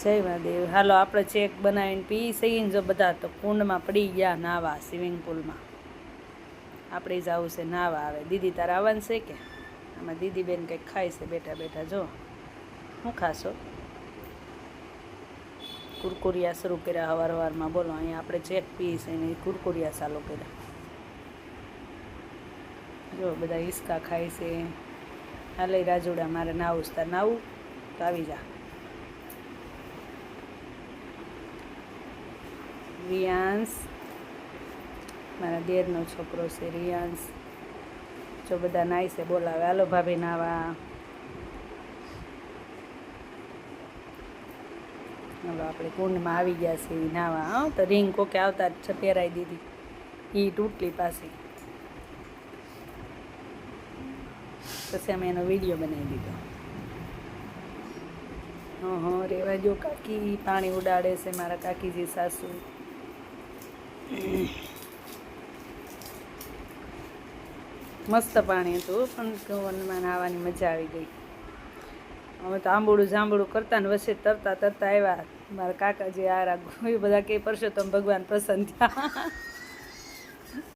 જય મહાદેવ. હાલો આપણે ચેક બનાવીને પી સહીને જો બધા તો કુંડમાં પડી ગયા નાવા, સ્વિમિંગ પુલમાં. આપણે જવું છે નાવા. આવે દીદી તારા આવવાનું છે કે? આમાં દીદી બેન કંઈક ખાય છે બેઠા બેઠા. જો શું ખાશો? કુરકુરિયા શરૂ કર્યા હવાર હવારમાં. બોલો અહીંયા આપણે ચેક પી છે ને કુરકુરિયા ચાલુ કર્યા. જો બધા હિસકા ખાય છે. હાલે રાજુડા મારે નાવું છે. તાર નાવું તો આવી જા. રિયાંશ મારા દેરનો છોકરો છે રિયાંશ. જો બધા નાય છે બોલાવે હાલો ભાભી નાવા. હાલો આપણે કુંડમાં આવી ગયા છીએ નાવા. હા તો રિંગ કોકે આવતા જ પહેરાઈ દીધી. એ તૂટલી પાછી. પછી અમે એનો વિડીયો બનાવી દીધો. હા રેવા જો કાકી પાણી ઉડાડે છે મારા કાકીજી સાસુ. મસ્ત પાણી હતું પણ કુંવરમાં નાહવાની મજા આવી ગઈ. અમે તો આંબોડું જાંબોડું કરતા ને વચ્ચે તરતા તરતા આવ્યા. મારા કાકાજી આરા બધા કંઈ પરસોત્તમ ભગવાન પ્રસન્ન થયા.